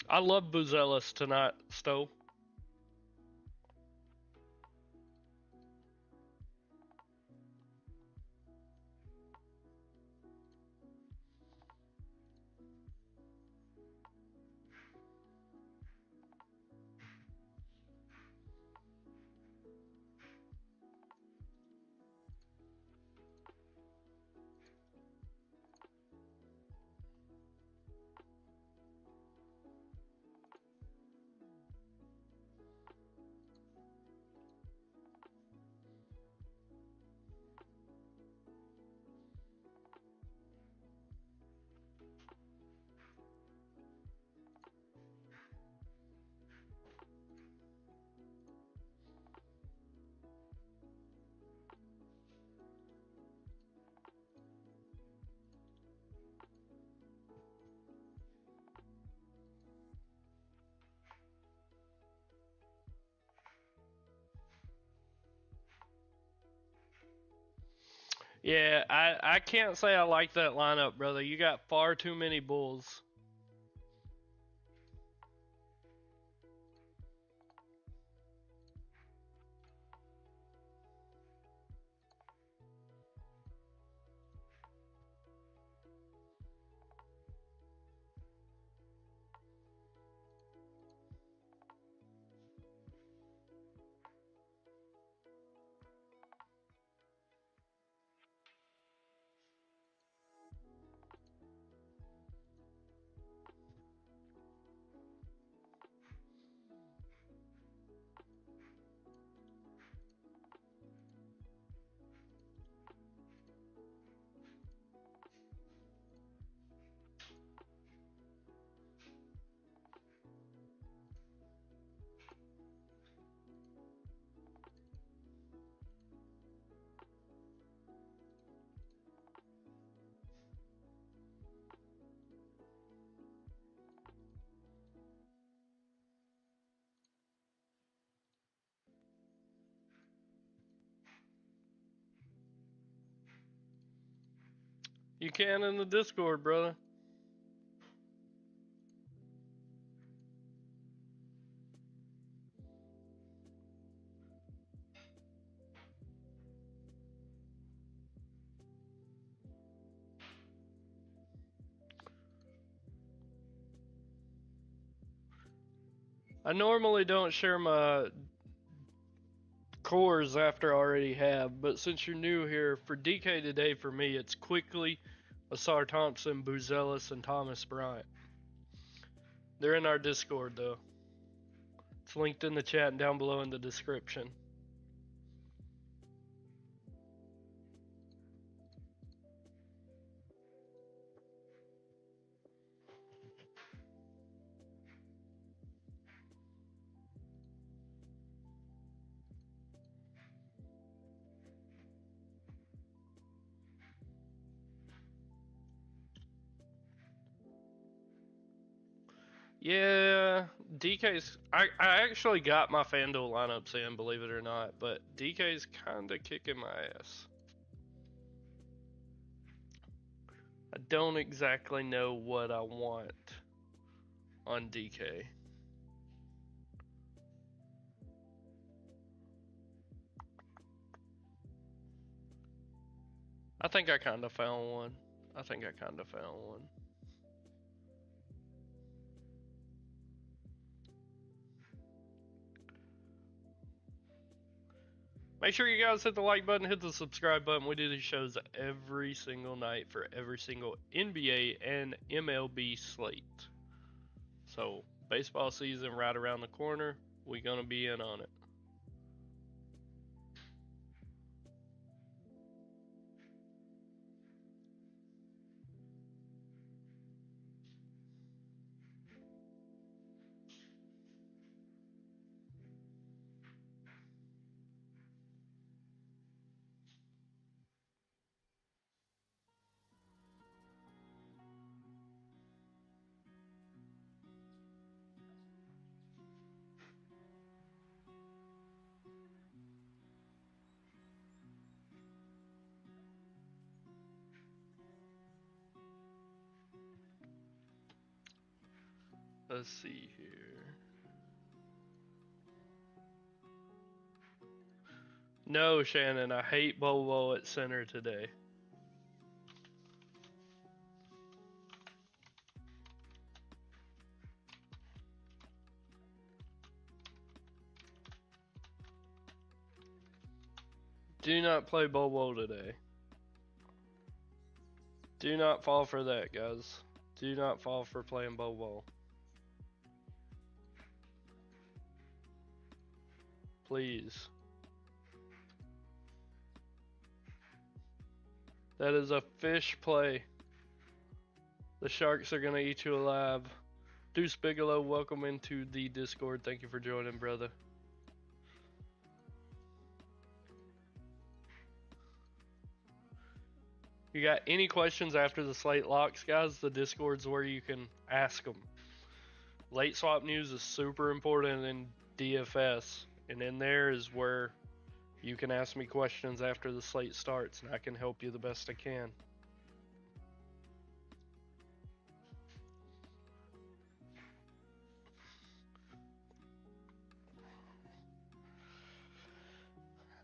I love Buzelis tonight, Stowe. Yeah, I can't say I like that lineup, brother. You got far too many Bulls. You can in the Discord, brother. I normally don't share my cores after I already have, but since you're new here, for DK today for me, it's Quickly, Asar Thompson, Buzelis, and Thomas Bryant. They're in our Discord though. It's linked in the chat and down below in the description. Yeah, DK's. I actually got my FanDuel lineups in, believe it or not, but DK's kind of kicking my ass. I don't exactly know what I want on DK. I think I kind of found one. Make sure you guys hit the like button, hit the subscribe button. We do these shows every single night for every single NBA and MLB slate. So, baseball season right around the corner. We're going to be in on it. Let's see here. No, Shannon, I hate Bobo at center today. Do not play Bobo today. Do not fall for that, guys. Do not fall for playing Bobo. Please. That is a fish play. The Sharks are going to eat you alive. Deuce Bigelow, welcome into the Discord. Thank you for joining, brother. You got any questions after the slate locks, guys? The Discord's where you can ask them. Late swap news is super important in DFS, and in there is where you can ask me questions after the slate starts, and I can help you the best I can.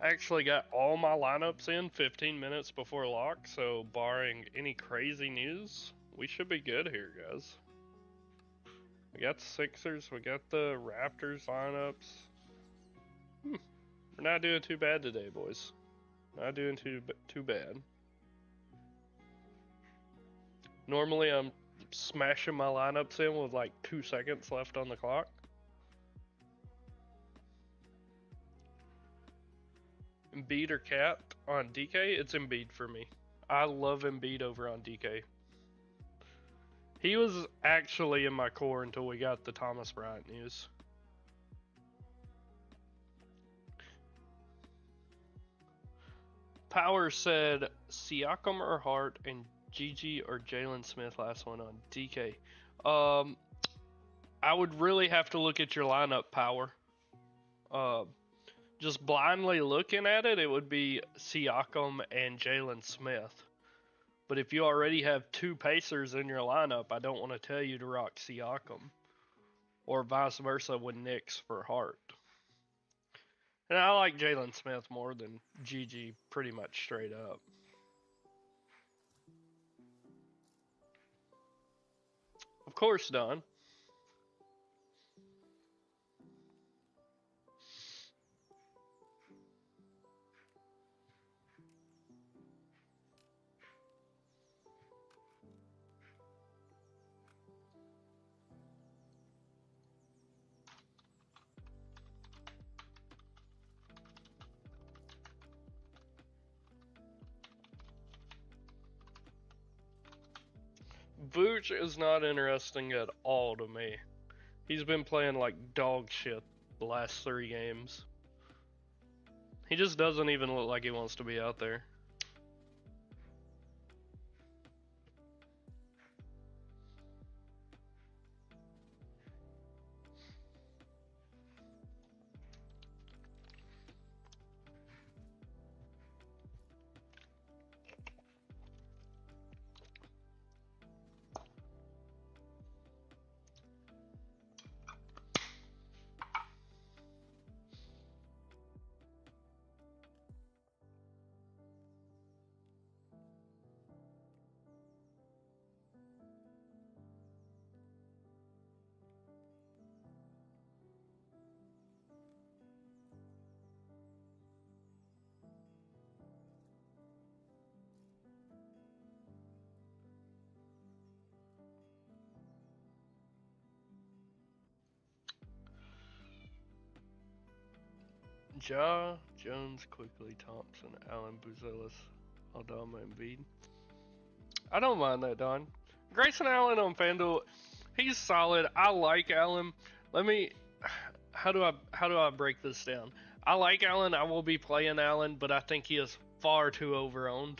I actually got all my lineups in 15 minutes before lock, so barring any crazy news, we should be good here, guys. We got the Sixers, we got the Raptors lineups. We're not doing too bad today, boys. Not doing too bad. Normally I'm smashing my lineups in with like 2 seconds left on the clock. Embiid or Cat on DK? It's Embiid for me. I love Embiid over on DK. He was actually in my core until we got the Thomas Bryant news. Power said Siakam or Hart and Gigi or Jalen Smith last one on DK. I would really have to look at your lineup, Power. Just blindly looking at it, it would be Siakam and Jalen Smith. But if you already have 2 Pacers in your lineup, I don't want to tell you to rock Siakam. Or vice versa with Knicks for Hart. And I like Jalen Smith more than Gigi pretty much straight up. Of course, Don. Vooch is not interesting at all to me. He's been playing like dog shit the last 3 games. He just doesn't even look like he wants to be out there. Ja, Jones, Quickly, Thompson, Allen, Buzelis, Aldama, and Bede. I don't mind that, Don. Grayson Allen on FanDuel, he's solid. I like Allen. Let me. How do I break this down? I like Allen. I will be playing Allen, but I think he is far too overowned.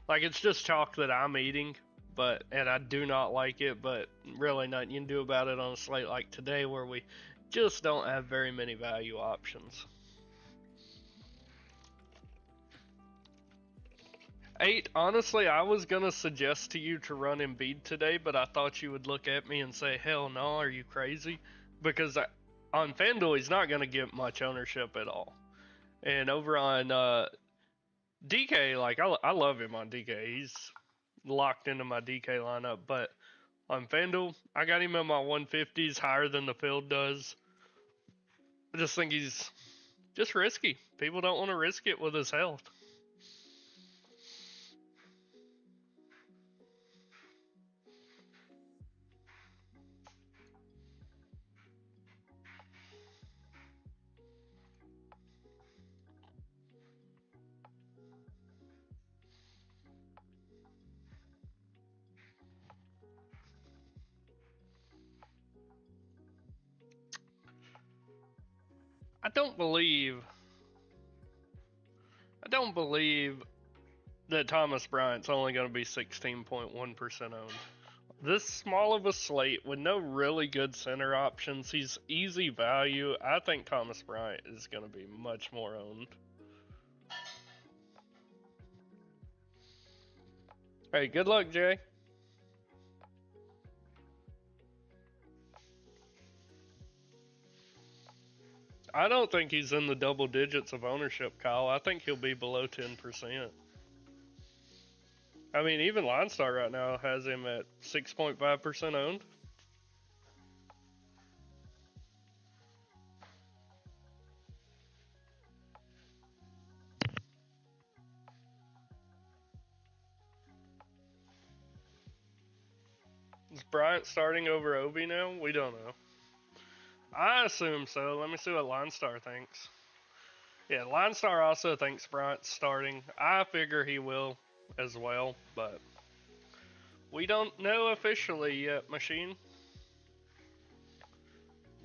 Like it's just chalk that I'm eating, and I do not like it. But really, nothing you can do about it on a slate like today, where we just don't have very many value options. 8, honestly, I was gonna suggest to you to run Embiid today, but I thought you would look at me and say, "Hell no, are you crazy?" Because on FanDuel, he's not gonna get much ownership at all. And over on DK, like I love him on DK. He's locked into my DK lineup, but on FanDuel, I got him in my 150s, higher than the field does. I just think he's just risky. People don't want to risk it with his health. I don't believe that Thomas Bryant's only going to be 16.1% owned. This small of a slate with no really good center options, he's easy value. I think Thomas Bryant is going to be much more owned. Hey, good luck, Jay. I don't think he's in the double digits of ownership, Kyle. I think he'll be below 10%. I mean, even LineStar right now has him at 6.5% owned. Is Bryant starting over Obi now? We don't know. I assume so. Let me see what LineStar thinks. Yeah, LineStar also thinks Bryant's starting. I figure he will as well, but we don't know officially yet, Machine.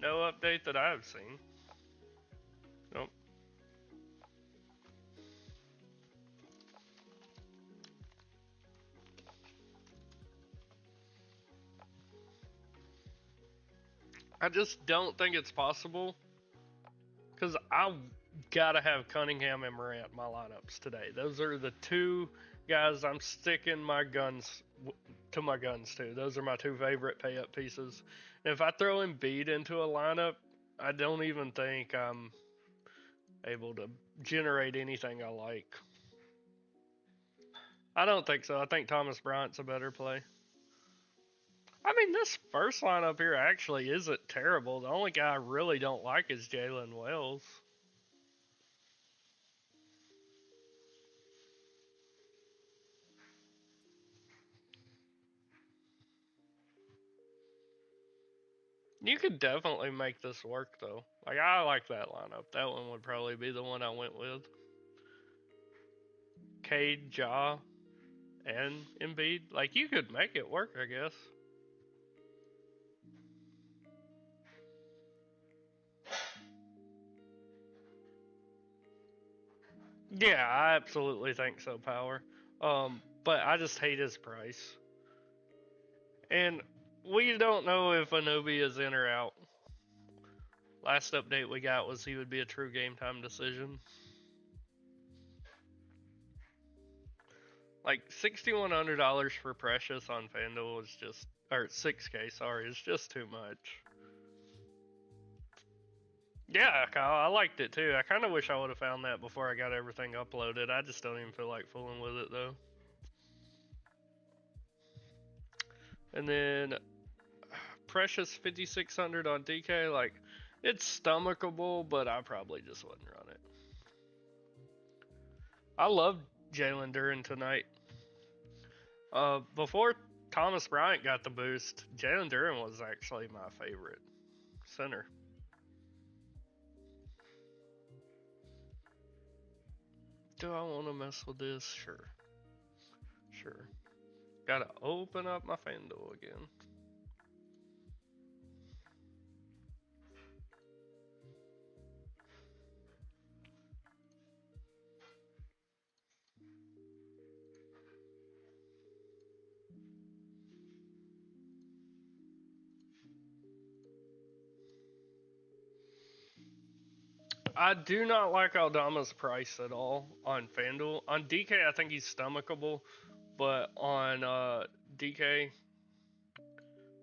No update that I've seen. Nope. I just don't think it's possible because I gotta have Cunningham and Morant in my lineups today. Those are the two guys I'm sticking my guns to to. Those are my two favorite pay up pieces. And if I throw Embiid into a lineup, I don't even think I'm able to generate anything I like. I don't think so. I think Thomas Bryant's a better play. I mean, this first lineup here actually isn't terrible. The only guy I really don't like is Jalen Wells. You could definitely make this work, though. Like, I like that lineup. That one would probably be the one I went with. Cade, Ja, and Embiid. Like, you could make it work, I guess. Yeah, I absolutely think so, Power. But I just hate his price. And we don't know if Anunoby is in or out. Last update we got was he would be a true game time decision. Like $6,100 for Precious on FanDuel is just, or 6K, sorry, is just too much. Yeah, Kyle, I liked it too. I kind of wish I would have found that before I got everything uploaded. I just don't even feel like fooling with it though. And then Precious 5,600 on DK, like it's stomachable, but I probably just wouldn't run it. I love Jalen Duren tonight. Before Thomas Bryant got the boost, Jalen Duren was actually my favorite center. Do I want to mess with this? Sure. Sure. Gotta open up my FanDuel again. I do not like Aldama's price at all on FanDuel. On DK, I think he's stomachable, but on DK,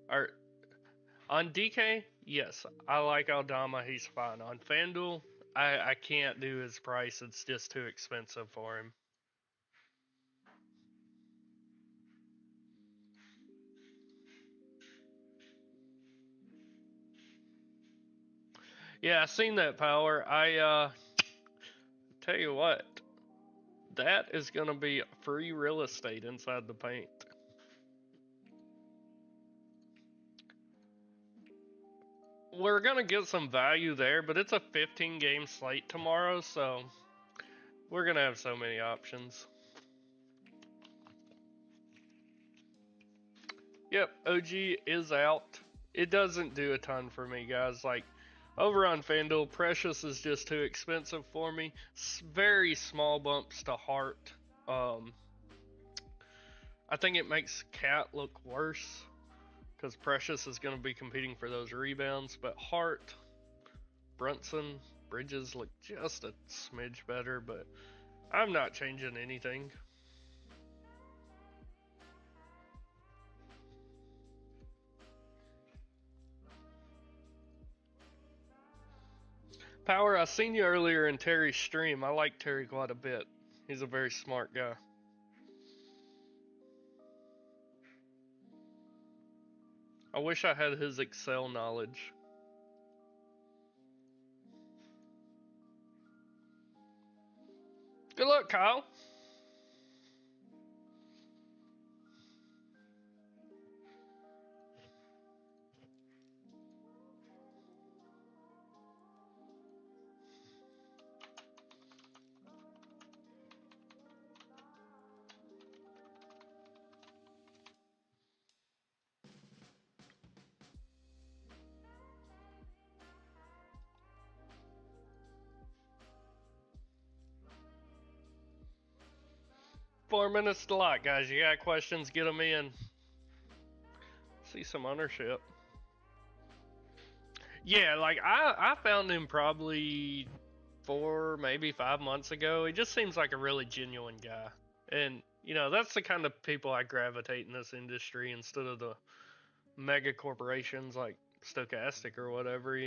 or on DK, yes, I like Aldama. He's fine. On FanDuel, I can't do his price. It's just too expensive for him. Yeah, I seen that power. I tell you what, that is gonna be free real estate inside the paint. We're gonna get some value there, but it's a 15 game slate tomorrow, so we're gonna have so many options. Yep, OG is out. It doesn't do a ton for me, guys. Like, over on FanDuel, Precious is just too expensive for me. Very small bumps to Heart. I think it makes Cat look worse because Precious is going to be competing for those rebounds. But Hart, Brunson, Bridges look just a smidge better, but I'm not changing anything. Power, I seen you earlier in Terry's stream. I like Terry quite a bit. He's a very smart guy. I wish I had his Excel knowledge. Good luck, Kyle. Four minutes to lock, guys. You got questions? Get them in. See some ownership. Yeah, like I found him probably 4, maybe 5 months ago. He just seems like a really genuine guy, and that's the kind of people I gravitate in this industry instead of the mega corporations like Stochastic or whatever.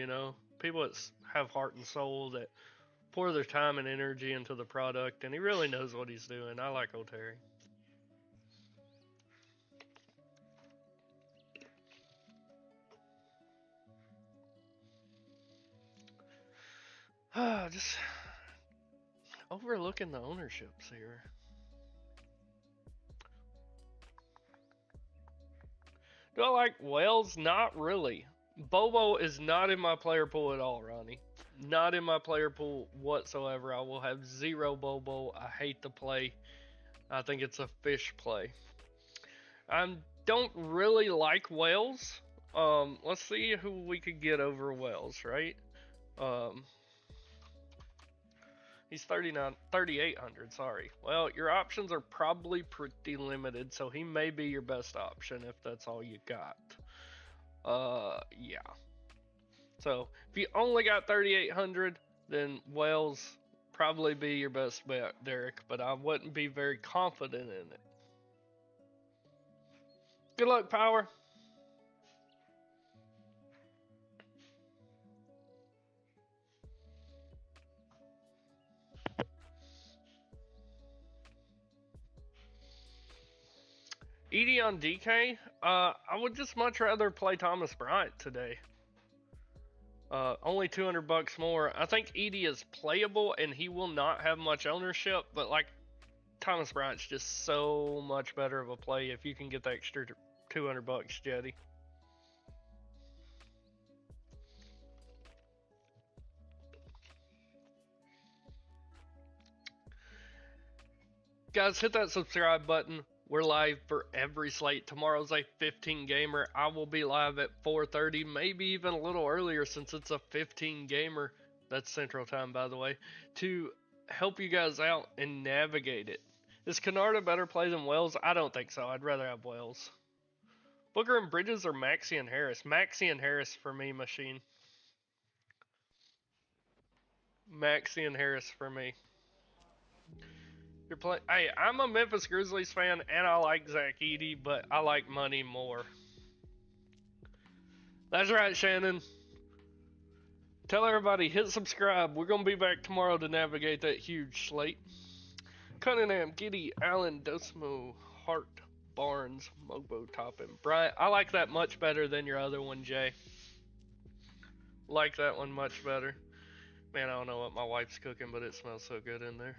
People that have heart and soul that pour their time and energy into the product, and he really knows what he's doing. I like old Terry. Just overlooking the ownerships here. Do I like Wells? Not really. Bobo is not in my player pool at all, Ronnie. Not in my player pool whatsoever. I will have zero Bobo. I hate the play. I think it's a fish play. I don't really like Wells. Let's see who we could get over Wells, right? He's 3,800, sorry. Well, your options are probably pretty limited, so he may be your best option if that's all you got. Yeah. So, if you only got 3,800, then Wells probably be your best bet, Derek, but I wouldn't be very confident in it. Good luck, Power. Edie on DK, I would just much rather play Thomas Bryant today. Only 200 bucks more. I think Edie is playable and he will not have much ownership, but like Thomas Bryant's just so much better of a play if you can get the extra 200 bucks, Jetty. Guys, hit that subscribe button. We're live for every slate. Tomorrow's a 15 gamer. I will be live at 4:30, maybe even a little earlier since it's a 15 gamer. That's Central Time, by the way, to help you guys out and navigate it. Is Kennard a better play than Wells? I don't think so. I'd rather have Wells. Booker and Bridges or Maxey and Harris? Maxey and Harris for me, Machine. Maxey and Harris for me. You're playing. Hey, I'm a Memphis Grizzlies fan, and I like Zach Edey, but I like money more. That's right, Shannon. Tell everybody, hit subscribe. We're gonna be back tomorrow to navigate that huge slate. Cunningham, Giddy, Allen, Dosmo, Hart, Barnes, Mogbo, Toppin, Bryant. I like that much better than your other one, Jay. Like that one much better. Man, I don't know what my wife's cooking, but it smells so good in there.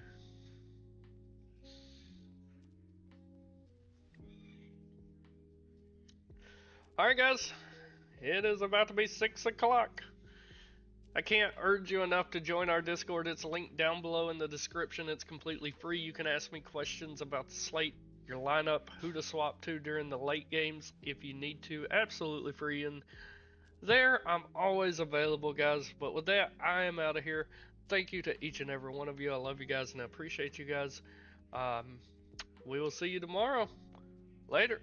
Alright guys, it is about to be 6 o'clock. I can't urge you enough to join our Discord. It's linked down below in the description. It's completely free. You can ask me questions about the slate, your lineup, who to swap to during the late games if you need to. Absolutely free. And there, I'm always available, guys. But with that, I am out of here. Thank you to each and every one of you. I love you guys and I appreciate you guys. We will see you tomorrow. Later.